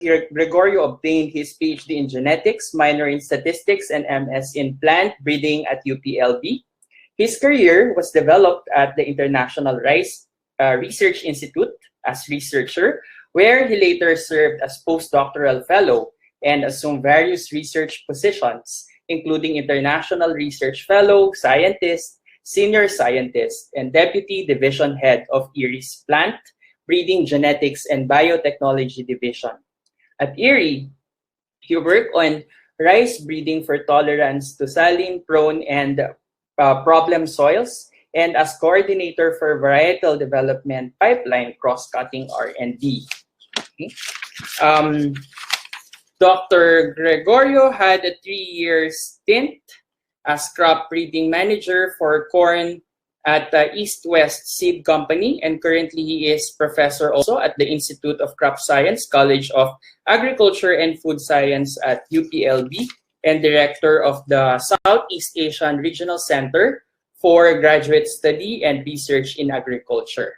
Gregorio obtained his PhD in genetics, minor in statistics, and MS in plant breeding at UPLB. His career was developed at the International Rice Research Institute as researcher, where he later served as postdoctoral fellow and assumed various research positions, including international research fellow, scientist, senior scientist, and deputy division head of IRIS Plant Breeding Genetics and Biotechnology Division. At IRI, he worked on rice breeding for tolerance to saline-prone and problem soils, and as coordinator for varietal development pipeline cross-cutting R&D. Okay. Dr. Gregorio had a 3-year stint as crop breeding manager for corn at the East West Seed Company, and currently he is professor also at the Institute of Crop Science, College of Agriculture and Food Science at UPLB, and director of the Southeast Asian Regional Center for Graduate Study and Research in Agriculture.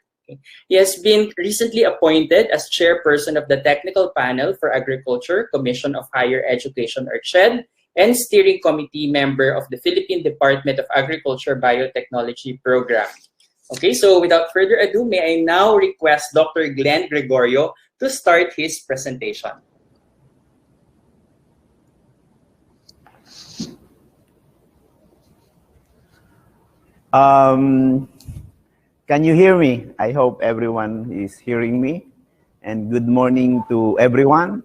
He has been recently appointed as chairperson of the Technical Panel for Agriculture, Commission of Higher Education, or CHED, and steering committee member of the Philippine Department of Agriculture Biotechnology Program. Okay, so without further ado, may I now request Dr. Glenn Gregorio to start his presentation. Can you hear me? I hope everyone is hearing me. And good morning to everyone,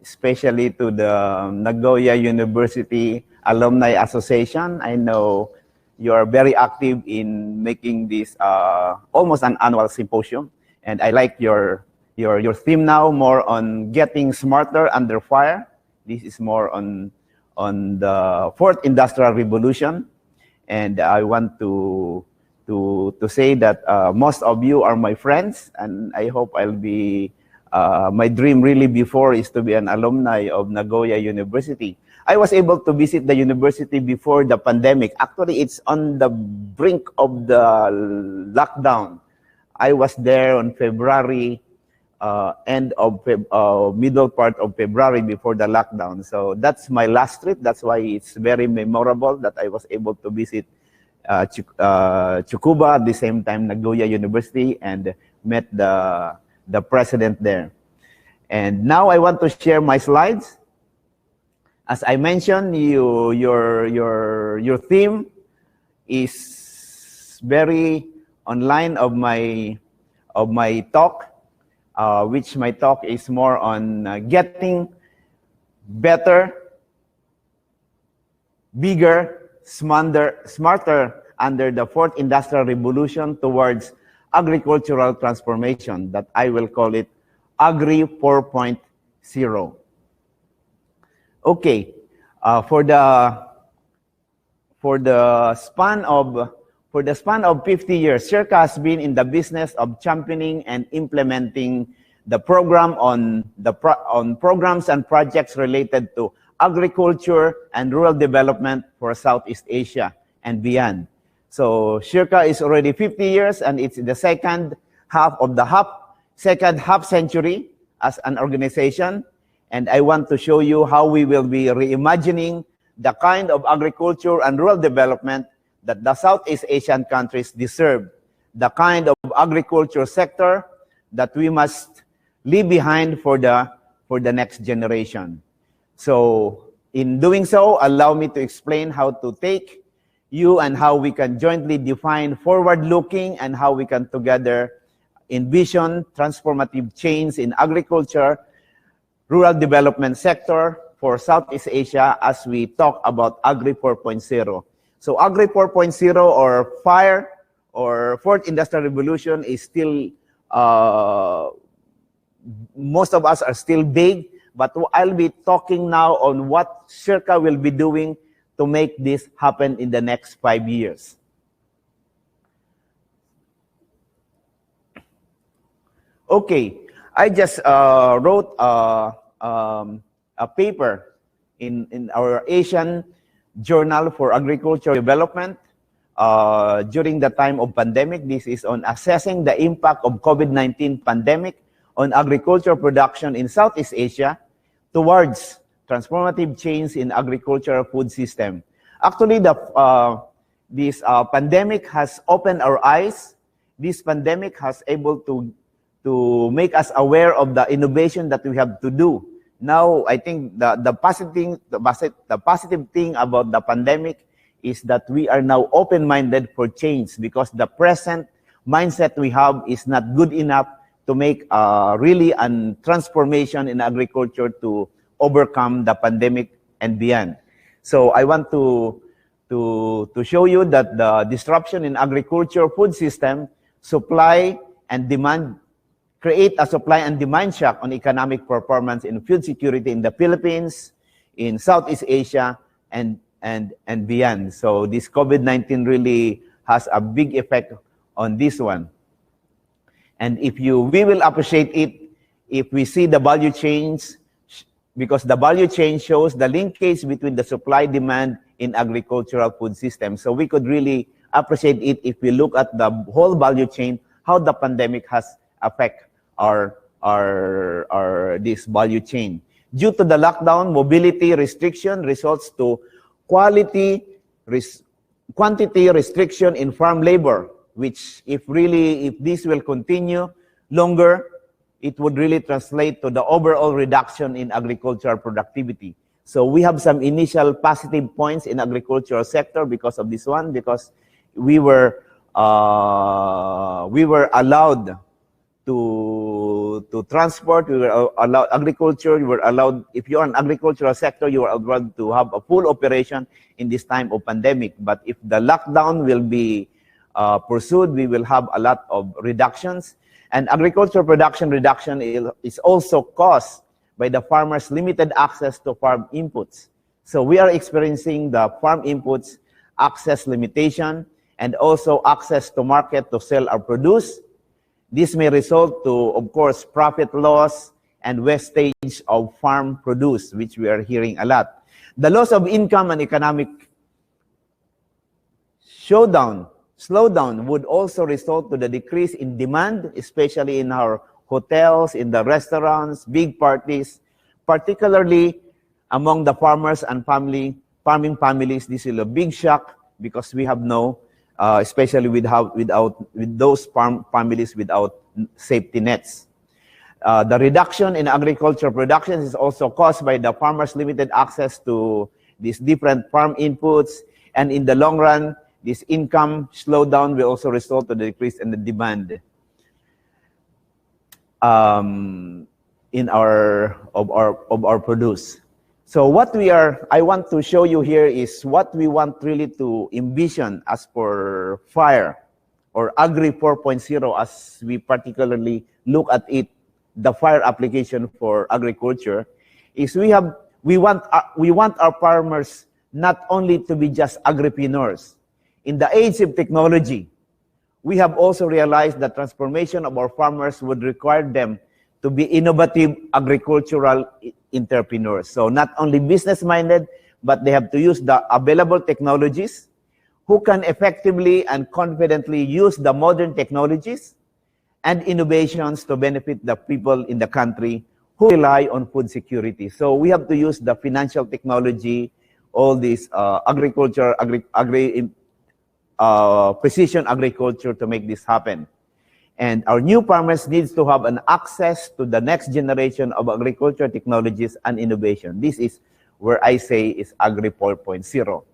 especially to the Nagoya University Alumni Association. I know you are very active in making this almost an annual symposium. And I like your theme now, more on getting smarter under fire. This is more on the fourth industrial revolution. And I want to say that most of you are my friends, and I hope I'll be, my dream really before is to be an alumni of Nagoya University. I was able to visit the university before the pandemic. Actually, it's on the brink of the lockdown. I was there on February, middle part of February before the lockdown. So that's my last trip. That's why it's very memorable that I was able to visit Tsukuba at the same time Nagoya University and met the president there. And now I want to share my slides. As I mentioned, your theme is very online of my talk, which my talk is more on getting better, bigger, smarter under the fourth industrial revolution towards agricultural transformation, that I will call it Agri 4.0. Okay, for the span of 50 years, SEARCA has been in the business of championing and implementing the program on programs and projects related to agriculture and rural development for Southeast Asia and beyond. So SEARCA is already 50 years, and it's the second half century as an organization. And I want to show you how we will be reimagining the kind of agriculture and rural development that the Southeast Asian countries deserve, the kind of agriculture sector that we must leave behind for the next generation. So in doing so, allow me to explain how to take you and how we can jointly define forward-looking and how we can together envision transformative change in agriculture, rural development sector for Southeast Asia as we talk about Agri 4.0. So Agri 4.0 or FIR or Fourth Industrial Revolution is still, most of us are still vague, but I'll be talking now on what SEARCA will be doing to make this happen in the next 5 years. Okay, I just wrote a paper in our Asian Journal for Agricultural Development during the time of pandemic. This is on assessing the impact of COVID-19 pandemic on agriculture production in Southeast Asia towards transformative change in agricultural food system. Actually, this pandemic has opened our eyes. This pandemic has able to make us aware of the innovation that we have to do. Now, I think the positive thing about the pandemic is that we are now open-minded for change, because the present mindset we have is not good enough to make really a transformation in agriculture to overcome the pandemic and beyond. So I want to show you that the disruption in agriculture food system, supply and demand, create a supply and demand shock on economic performance in food security in the Philippines, in Southeast Asia, and beyond. So this COVID-19 really has a big effect on this one. And we will appreciate it if we see the value chains, because the value chain shows the linkage between the supply demand in agricultural food system. So we could really appreciate it if we look at the whole value chain, how the pandemic has affected this value chain. Due to the lockdown, mobility restriction results to quantity restriction in farm labor, which if this will continue longer, it would really translate to the overall reduction in agricultural productivity. So we have some initial positive points in agricultural sector because of this one, because we were allowed to transport, we were allowed agriculture, you were allowed, if you're an agricultural sector, you are allowed to have a full operation in this time of pandemic. But if the lockdown will be pursued, we will have a lot of reductions. And agricultural production reduction is also caused by the farmers' limited access to farm inputs. So we are experiencing the farm inputs access limitation and also access to market to sell our produce. This may result to, of course, profit loss and wastage of farm produce, which we are hearing a lot. The loss of income and economic slowdown would also result to the decrease in demand, especially in our hotels, in the restaurants, big parties, particularly among the farmers and farming families. This is a big shock because we have no, especially with those families without safety nets. The reduction in agricultural production is also caused by the farmers' limited access to these different farm inputs, and in the long run, this income slowdown will also result to the decrease in the demand in our produce. So what I want to show you here is what we want really to envision as for FIR or Agri 4.0, as we particularly look at it, the FIR application for agriculture, is we want our farmers not only to be just agripreneurs. In the age of technology, we have also realized that transformation of our farmers would require them to be innovative agricultural entrepreneurs. So not only business-minded, but they have to use the available technologies, who can effectively and confidently use the modern technologies and innovations to benefit the people in the country who rely on food security. So we have to use the financial technology, all these precision agriculture to make this happen. And our new farmers needs to have an access to the next generation of agriculture technologies and innovation. This is where I say is Agri 4.0.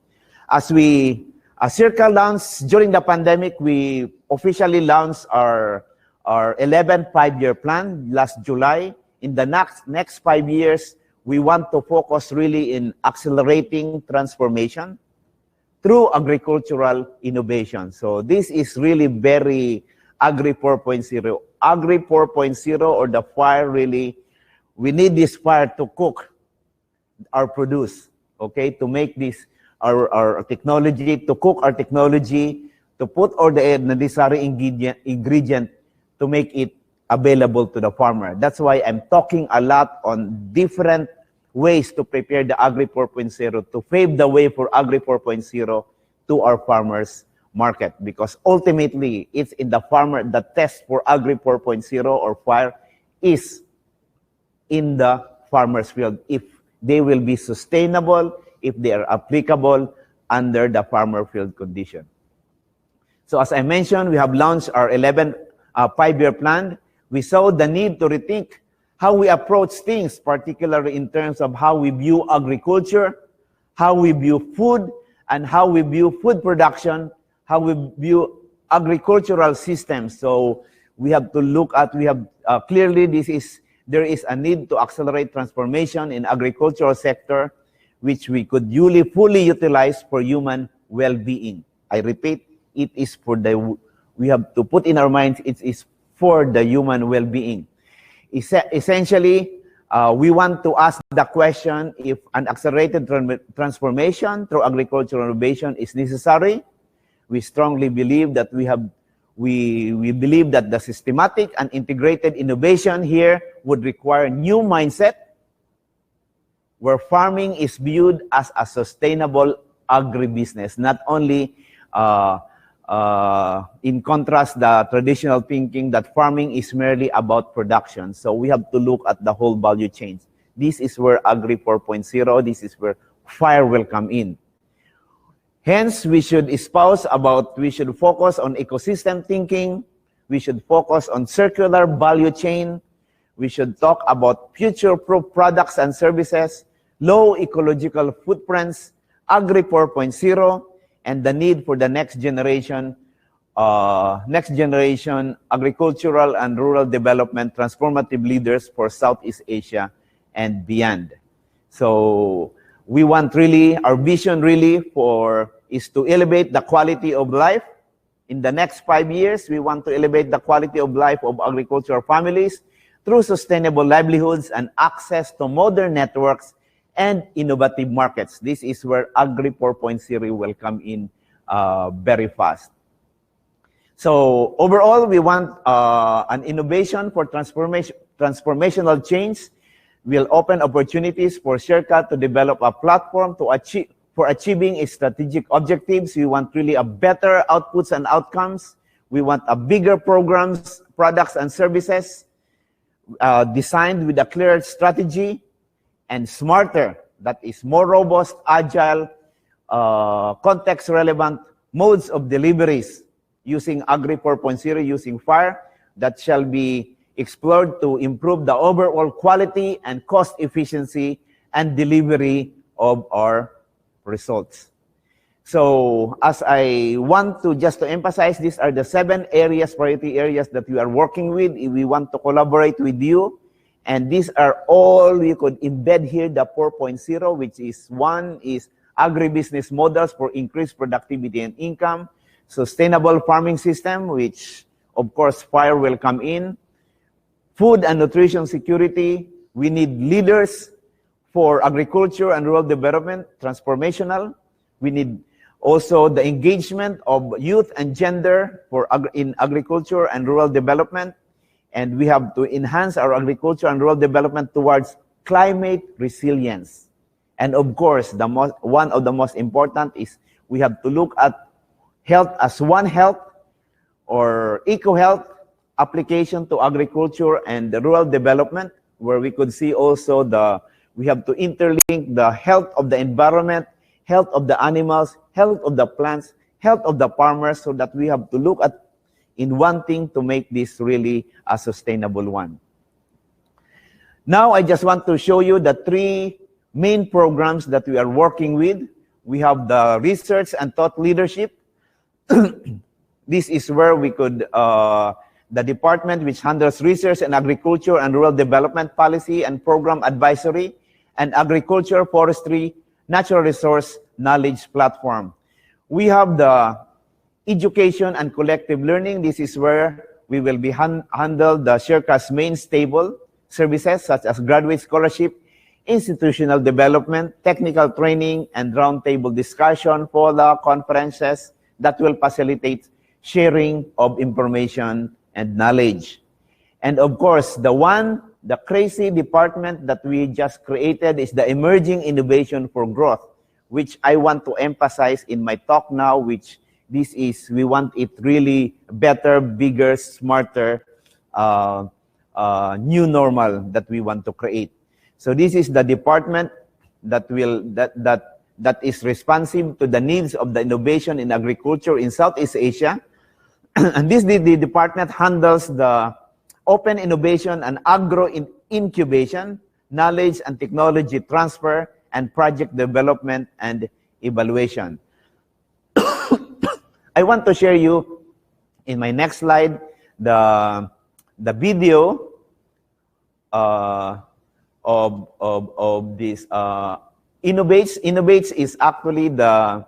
As SEARCA launched during the pandemic, we officially launched our 11th five-year plan last July. In the next 5 years, we want to focus really in accelerating transformation through agricultural innovation. So this is really very Agri 4.0. Agri 4.0 or the FIRE really, we need this FIRE to cook our produce, okay? To make this our technology, to cook our technology, to put all the necessary ingredient to make it available to the farmer. That's why I'm talking a lot on different ways to prepare the Agri 4.0, to pave the way for Agri 4.0 to our farmers market, because ultimately it's in the farmer, the test for Agri 4.0 or FIRE is in the farmer's field, if they will be sustainable, if they are applicable under the farmer field condition. So as I mentioned, we have launched our 11 5-year plan. We saw the need to rethink how we approach things, particularly in terms of how we view agriculture, how we view food, and how we view food production, how we view agricultural systems. So we have to look at, clearly there is a need to accelerate transformation in agricultural sector, which we could fully utilize for human well-being. I repeat, it is we have to put in our minds, it is for the human well-being. Essentially, we want to ask the question if an accelerated transformation through agricultural innovation is necessary. We strongly believe that we believe that the systematic and integrated innovation here would require new mindset, where farming is viewed as a sustainable agribusiness, not only in contrast the traditional thinking that farming is merely about production. So we have to look at the whole value chain. This is where Agri 4.0, this is where FIRE will come in. Hence, we should focus on ecosystem thinking, we should focus on circular value chain, we should talk about future-proof products and services, low ecological footprints, Agri 4.0, and the need for the next generation agricultural and rural development transformative leaders for Southeast Asia and beyond. So we want our vision is to elevate the quality of life. In the next 5 years, we want to elevate the quality of life of agricultural families through sustainable livelihoods and access to modern networks and innovative markets. This is where Agri 4.0 will come in very fast. So overall, we want an innovation for transformational change. We'll open opportunities for SEARCA to develop a platform for achieving its strategic objectives. We want a better outputs and outcomes. We want a bigger programs, products, and services designed with a clear strategy and smarter, that is more robust, agile, context-relevant modes of deliveries using Agri 4.0, using FIRE, that shall be explored to improve the overall quality and cost efficiency and delivery of our results. So as I want to emphasize, these are the 7 priority areas that we are working with. We want to collaborate with you. And these are all, you could embed here the 4.0, which is one is agribusiness models for increased productivity and income, sustainable farming system, which of course FIRE will come in, food and nutrition security. We need leaders for agriculture and rural development, transformational. We need also the engagement of youth and gender in agriculture and rural development. And we have to enhance our agriculture and rural development towards climate resilience. And of course, one of the most important is we have to look at health as one health or eco-health application to agriculture and the rural development, where we could see also we have to interlink the health of the environment, health of the animals, health of the plants, health of the farmers, so that we have to look at in one thing to make this really a sustainable one. Now, I just want to show you the 3 main programs that we are working with. We have the research and thought leadership. This is where we could, the department which handles research and agriculture and rural development policy and program advisory, and agriculture, forestry, natural resource knowledge platform. We have the education and collective learning. This is where we will be handle the SEARCA's main stable services such as graduate scholarship, institutional development, technical training, and roundtable discussion for the conferences that will facilitate sharing of information and knowledge. And of course, the crazy department that we just created is the Emerging Innovation for Growth, which I want to emphasize in my talk now, which we want it really better, bigger, smarter new normal that we want to create. So this is the department that is responsive to the needs of the innovation in agriculture in Southeast Asia. And the department handles the open innovation and agro incubation, knowledge and technology transfer, and project development and evaluation. I want to share you in my next slide the video of this Innovates. Innovates is actually the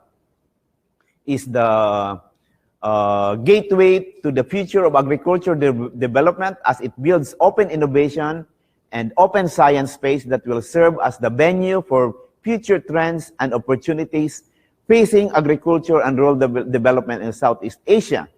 gateway to the future of agriculture development, as it builds open innovation and open science space that will serve as the venue for future trends and opportunities facing agriculture and rural development in Southeast Asia.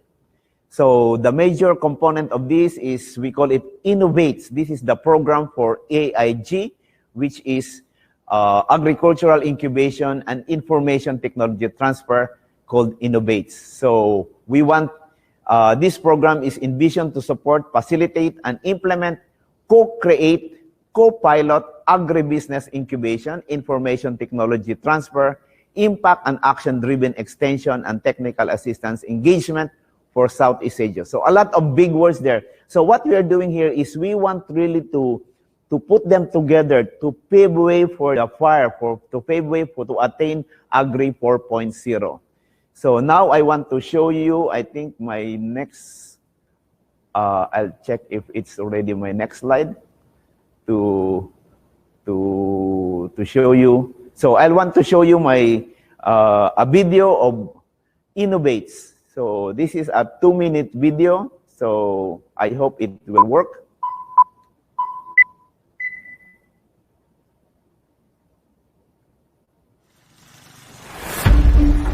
So the major component of this is, we call it Innovates. This is the program for AIG, which is agricultural incubation and information technology transfer, called Innovates. So we want, this program is envisioned to support, facilitate, and implement, co-create, co-pilot agribusiness incubation, information technology transfer, impact and action-driven extension, and technical assistance engagement for Southeast Asia. So a lot of big words there. So what we are doing here is we want really to put them together to pave way for the FIR, to attain Agri 4.0. So now I want to show you, I think my next, I'll check if it's already my next slide to show you. So I want to show you my a video of Innovates. So this is a 2-minute video. So I hope it will work.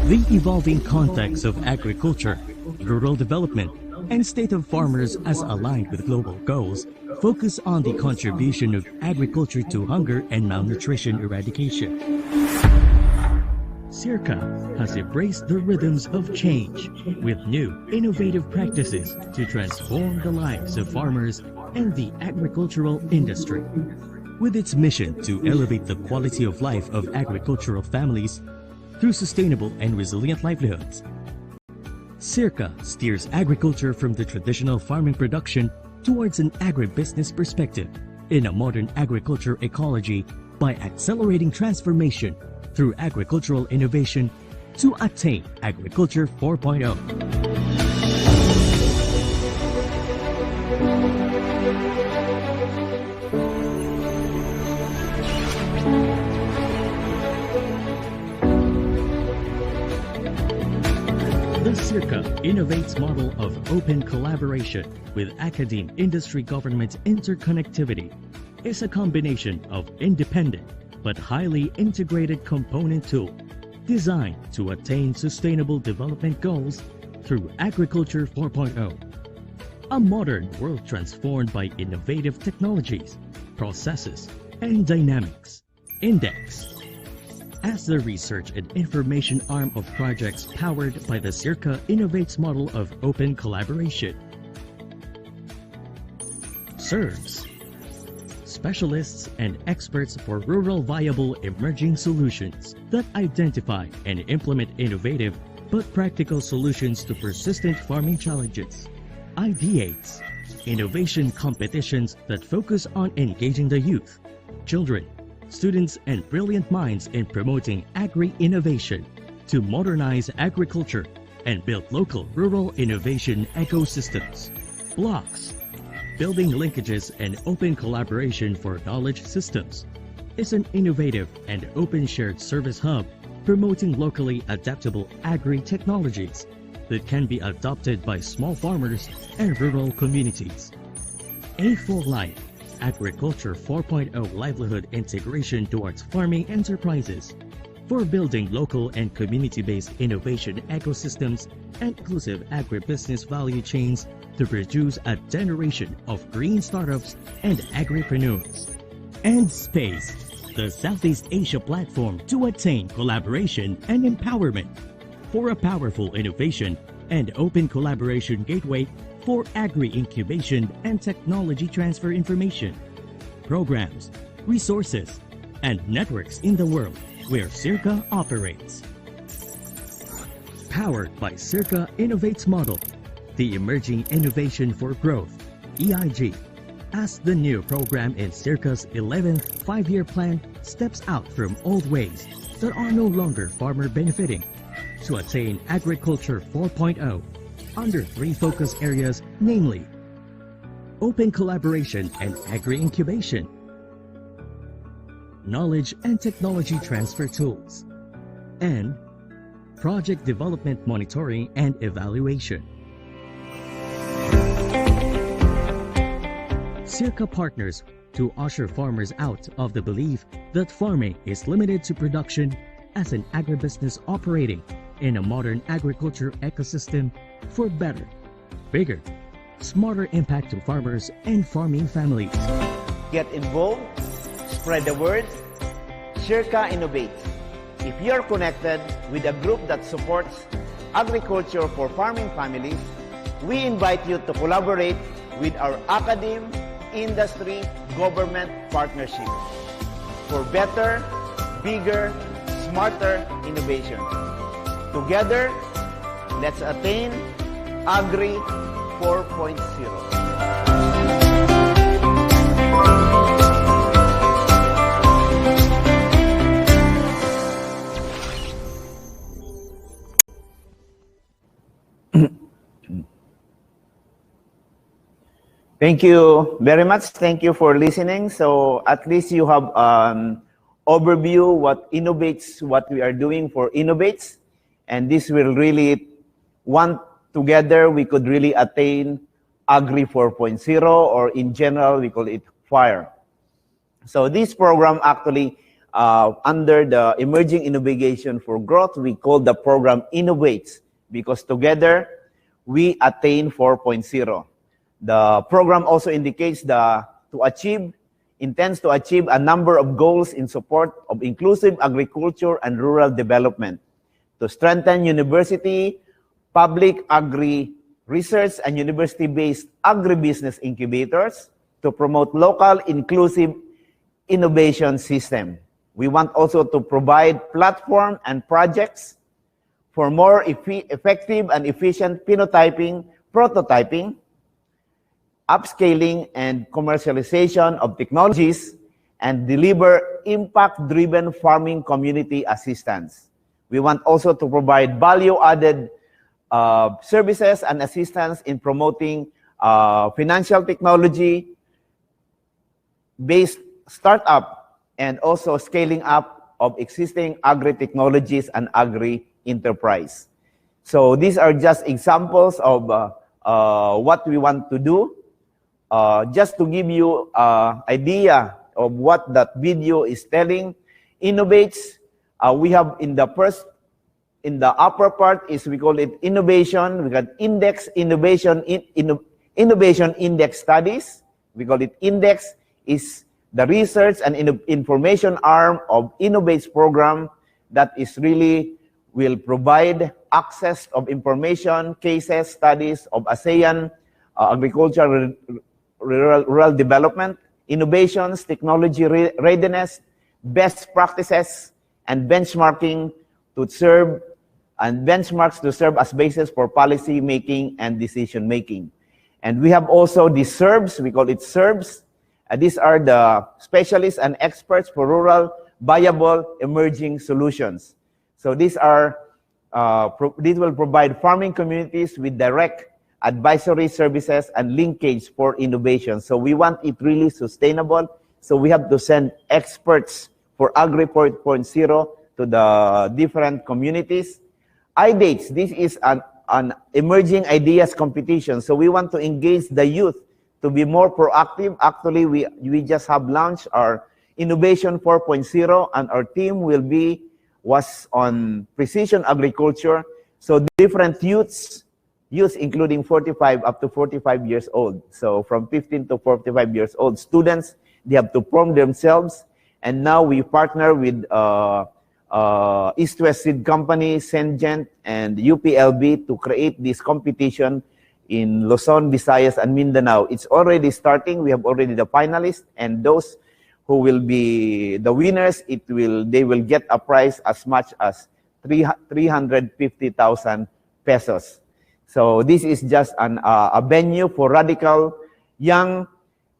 The evolving context of agriculture, rural development, and state of farmers as aligned with global goals focus on the contribution of agriculture to hunger and malnutrition eradication. SEARCA has embraced the rhythms of change with new, innovative practices to transform the lives of farmers and the agricultural industry. With its mission to elevate the quality of life of agricultural families through sustainable and resilient livelihoods, SEARCA steers agriculture from the traditional farming production towards an agribusiness perspective in a modern agriculture ecology by accelerating transformation through agricultural innovation to attain Agriculture 4.0. The SEARCA Innovates model of open collaboration with academe, industry, government interconnectivity is a combination of independent but highly integrated component tool designed to attain sustainable development goals through Agriculture 4.0. A modern world transformed by innovative technologies, processes, and dynamics. Index. As the research and information arm of projects powered by the SEARCA Innovates model of open collaboration. Serves specialists and experts for rural viable emerging solutions that identify and implement innovative but practical solutions to persistent farming challenges. Ideates innovation competitions that focus on engaging the youth, children, students, and brilliant minds in promoting agri-innovation to modernize agriculture and build local rural innovation ecosystems. Blocks building linkages and open collaboration for knowledge systems is an innovative and open shared service hub promoting locally adaptable agri-technologies that can be adopted by small farmers and rural communities. A4Life Agriculture 4.0 livelihood integration towards farming enterprises for building local and community-based innovation ecosystems and inclusive agribusiness value chains to produce a generation of green startups and agripreneurs. And Space, the Southeast Asia platform to attain collaboration and empowerment for a powerful innovation and open collaboration gateway for agri-incubation and technology transfer information, programs, resources, and networks in the world where SEARCA operates. Powered by SEARCA Innovates Model, the Emerging Innovation for Growth, EIG, as the new program in SEARCA's 11th five-year plan steps out from old ways that are no longer farmer benefiting to attain Agriculture 4.0 under three focus areas, namely open collaboration and agri-incubation, knowledge and technology transfer tools, and project development monitoring and evaluation. SEARCA partners to usher farmers out of the belief that farming is limited to production as an agribusiness operating in a modern agriculture ecosystem for better, bigger, smarter impact to farmers and farming families. Get involved, spread the word, SEARCA Innovates. If you're connected with a group that supports agriculture for farming families, we invite you to collaborate with our academe, industry, government partnership for better, bigger, smarter innovation. Together, let's attain Agri 4.0. Thank you very much. Thank you for listening. So at least you have an overview what innovates, what we are doing for innovates. And this will really, together, we could really attain Agri 4.0, or in general, we call it FIR. So this program actually, under the Emerging Innovation for Growth, we call the program Innovates, because together, we attain 4.0. The program also indicates intends to achieve a number of goals in support of inclusive agriculture and rural development, to strengthen university, public agri research and university-based agribusiness incubators, to promote local inclusive innovation system. We want also to provide platform and projects for more effective and efficient phenotyping, prototyping, upscaling and commercialization of technologies, and deliver impact-driven farming community assistance. We want also to provide value-added services and assistance in promoting financial technology-based startup and also scaling up of existing agri-technologies and agri-enterprise. So these are just examples of what we want to do. Just to give you an idea of what that video is telling, innovates, we have in the upper part is, we call it innovation. We got index, innovation index studies. We call it index, is the research and information arm of Innovates program that is really will provide access of information, cases, studies of ASEAN, agriculture, rural development, innovations, technology readiness, best practices, and benchmarks to serve as basis for policy making and decision making. And we have also the SERBs, we call it SERBs. These are the specialists and experts for rural viable emerging solutions. So these will provide farming communities with direct advisory services and linkage for innovation. So we want it really sustainable. So we have to send experts for Agri 4.0 to the different communities. iDates, this is an emerging ideas competition. So we want to engage the youth to be more proactive. Actually, we just have launched our Innovation 4.0, and our team was on precision agriculture. So different youths including 45 up to 45 years old. So from 15 to 45 years old students, they have to form themselves. And now we partner with East West Seed Company, Syngent, and UPLB to create this competition in Luzon, Visayas, and Mindanao. It's already starting. We have already the finalists, and those who will be the winners, they will get a prize as much as 350,000 pesos. So this is just a venue for radical young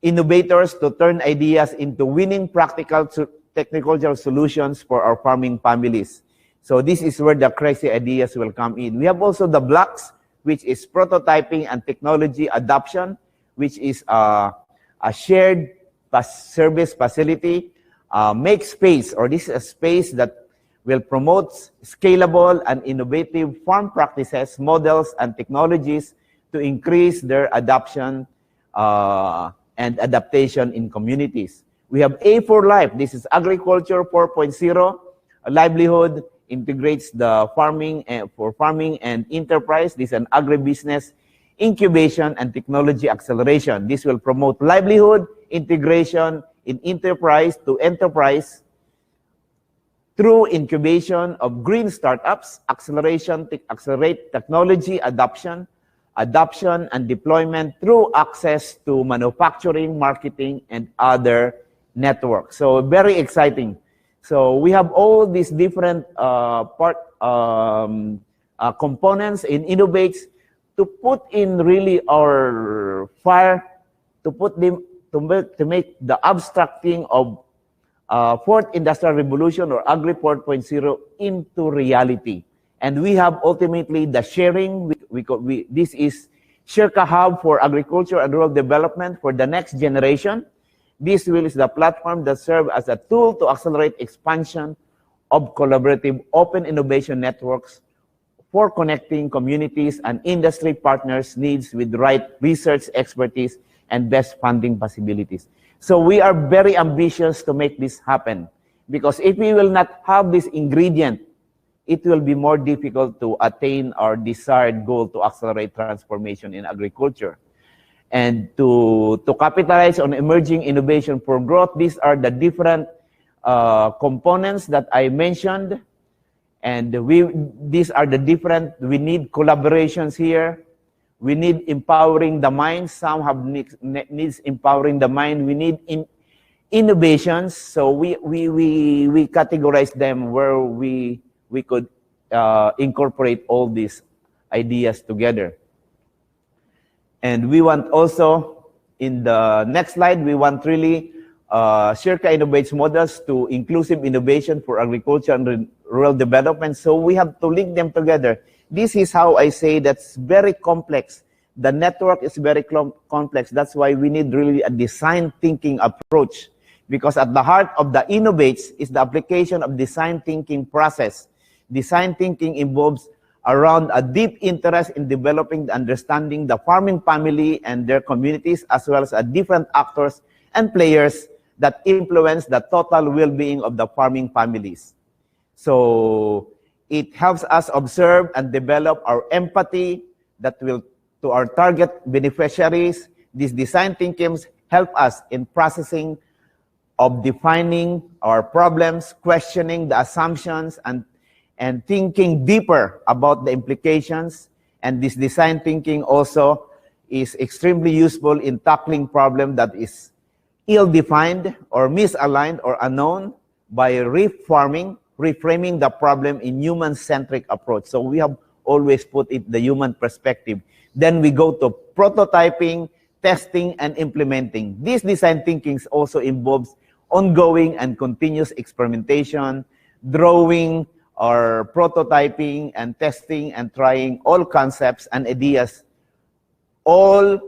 innovators to turn ideas into winning practical technological solutions for our farming families. So this is where the crazy ideas will come in. We have also the blocks, which is prototyping and technology adoption, which is a shared service facility, make space, or this is a space that will promote scalable and innovative farm practices, models, and technologies to increase their adoption and adaptation in communities. We have A for Life. This is Agriculture 4.0, a livelihood, integrates the farming for farming and enterprise. This is an agribusiness incubation and technology acceleration. This will promote livelihood, integration in enterprise to enterprise through incubation of green startups, accelerate technology adoption and deployment through access to manufacturing, marketing, and other networks. So very exciting. So we have all these different components in Innovates to put in really our FIR, to put them to make the abstracting of fourth industrial revolution or Agri 4.0 into reality. And we have ultimately the sharing. This is SEARCA Hub for Agriculture and Rural Development for the next generation. This is the platform that serves as a tool to accelerate expansion of collaborative open innovation networks for connecting communities and industry partners' needs with the right research expertise and best funding possibilities. So we are very ambitious to make this happen, because if we will not have this ingredient, it will be more difficult to attain our desired goal to accelerate transformation in agriculture. And to capitalize on emerging innovation for growth, these are the different components that I mentioned. And these are the different, we need collaborations here. We need empowering the mind. Some have needs empowering the mind. We need innovations. So we categorize them where we could incorporate all these ideas together. And we want also, in the next slide, we want really SEARCA innovates models to inclusive innovation for agriculture and rural development. So we have to link them together. This is how I say that's very complex. The network is very complex. That's why we need really a design thinking approach, because at the heart of the innovates is the application of design thinking process. Design thinking involves around a deep interest in developing the understanding the farming family and their communities, as well as different actors and players that influence the total well-being of the farming families. So it helps us observe and develop our empathy that will to our target beneficiaries. These design thinkings help us in processing of defining our problems, questioning the assumptions, and thinking deeper about the implications. And this design thinking also is extremely useful in tackling problem that is ill-defined or misaligned or unknown by reframing the problem in human-centric approach. So we have always put it the human perspective. Then we go to prototyping, testing, and implementing. This design thinking also involves ongoing and continuous experimentation, drawing or prototyping and testing and trying all concepts and ideas, all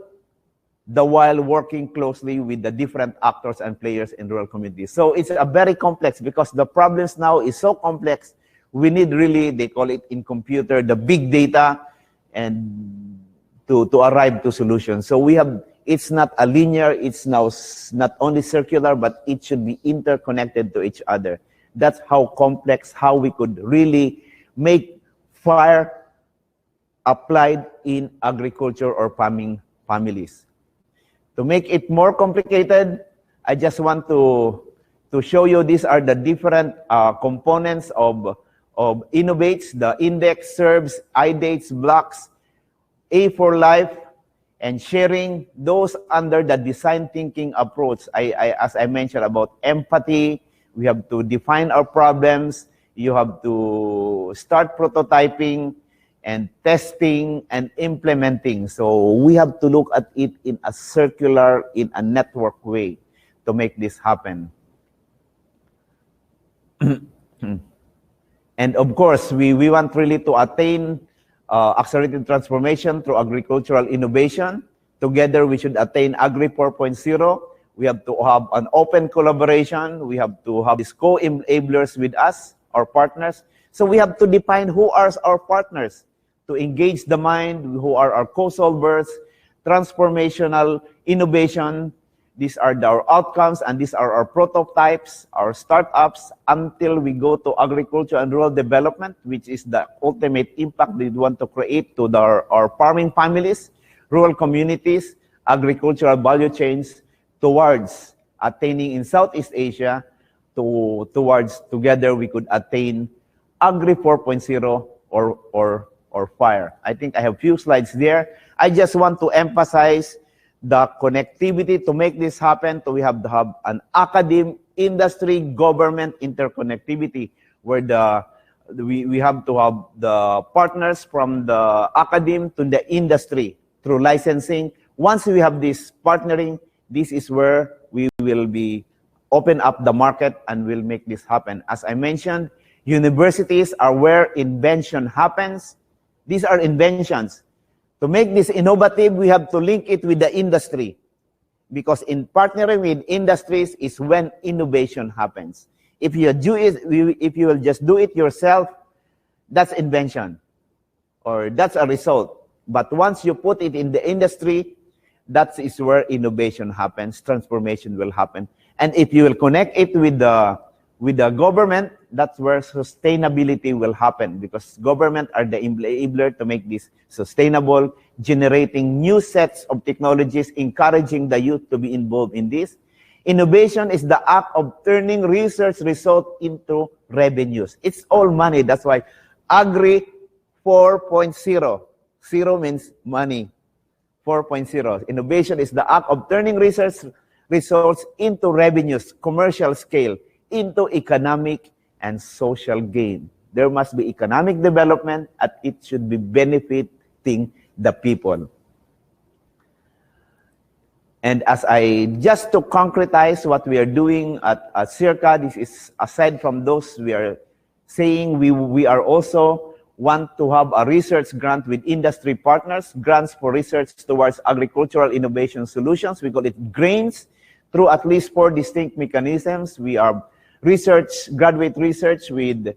the while working closely with the different actors and players in rural communities. So it's a very complex, because the problems now is so complex. We need really, they call it in computer, the big data, and to arrive to solutions. So we have, it's not a linear, it's now not only circular, but it should be interconnected to each other. That's how complex, how we could really make FIR applied in agriculture or farming families. To make it more complicated, I just want to show you these are the different components of Innovates, the index, serves, iDates, blocks, A for Life, and sharing those under the design thinking approach. As I mentioned about empathy, we have to define our problems. You have to start prototyping and testing and implementing. So we have to look at it in a circular, in a network way to make this happen. And of course, we want really to attain accelerated transformation through agricultural innovation. Together, we should attain Agri 4.0. We have to have an open collaboration. We have to have these co-enablers with us, our partners. So we have to define who are our partners to engage the mind, who are our co-solvers, transformational innovation. These are our outcomes, and these are our prototypes, our startups, until we go to agriculture and rural development, which is the ultimate impact we want to create to our farming families, rural communities, agricultural value chains, towards attaining in Southeast Asia, towards together we could attain Agri 4.0 or FIR. I think I have few slides there. I just want to emphasize the connectivity to make this happen. So we have to have an academic, industry, government interconnectivity, where we have to have the partners from the academe to the industry through licensing. Once we have this partnering, this is where we will be open up the market and will make this happen. As I mentioned, universities are where invention happens. These are inventions. To make this innovative, we have to link it with the industry, because in partnering with industries is when innovation happens. If you will just do it yourself, that's invention, or that's a result. But once you put it in the industry, that is where innovation happens, transformation will happen. And if you will connect it with the government, that's where sustainability will happen, because government are the enabler to make this sustainable, generating new sets of technologies, encouraging the youth to be involved in this. Innovation is the act of turning research result into revenues. It's all money. That's why Agri 4.0. Zero means money. 4.0. Innovation is the act of turning research results into revenues, commercial scale, into economic and social gain. There must be economic development, and it should be benefiting the people. And just to concretize what we are doing at SEARCA, this is aside from those we are saying, we are also want to have a research grant with industry partners, grants for research towards agricultural innovation solutions. We call it GRAINS, through at least 4 distinct mechanisms. We are graduate research with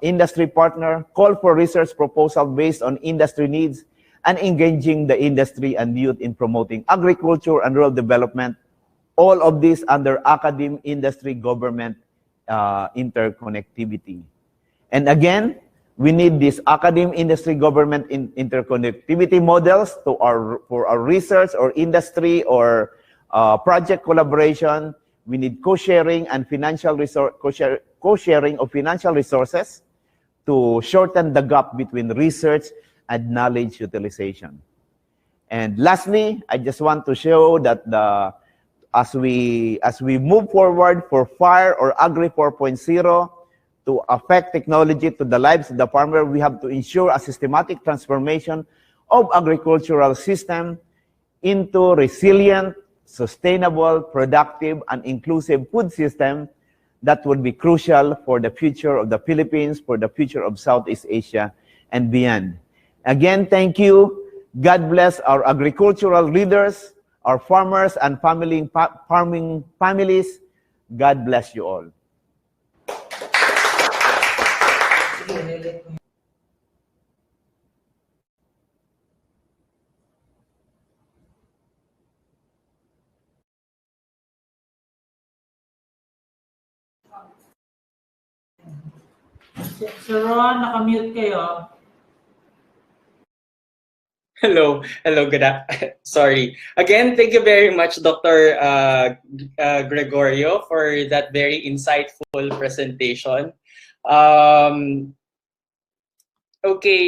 industry partner, call for research proposal based on industry needs, and engaging the industry and youth in promoting agriculture and rural development. All of this under academe, industry, government interconnectivity. And again, we need this academe, industry, government interconnectivity models for our research or industry or project collaboration. We need co-sharing and co-sharing of financial resources to shorten the gap between research and knowledge utilization. And lastly, I just want to show that as we move forward for FIR or Agri 4.0 to affect technology to the lives of the farmer, we have to ensure a systematic transformation of agricultural system into resilient, sustainable, productive, and inclusive food system that would be crucial for the future of the Philippines, for the future of Southeast Asia and beyond. Again, thank you. God bless our agricultural leaders, our farmers and farming families. God bless you all. Sir Ron, nakamute kayo. Hello, sorry. Again, thank you very much, Dr. Gregorio, for that very insightful presentation. Okay.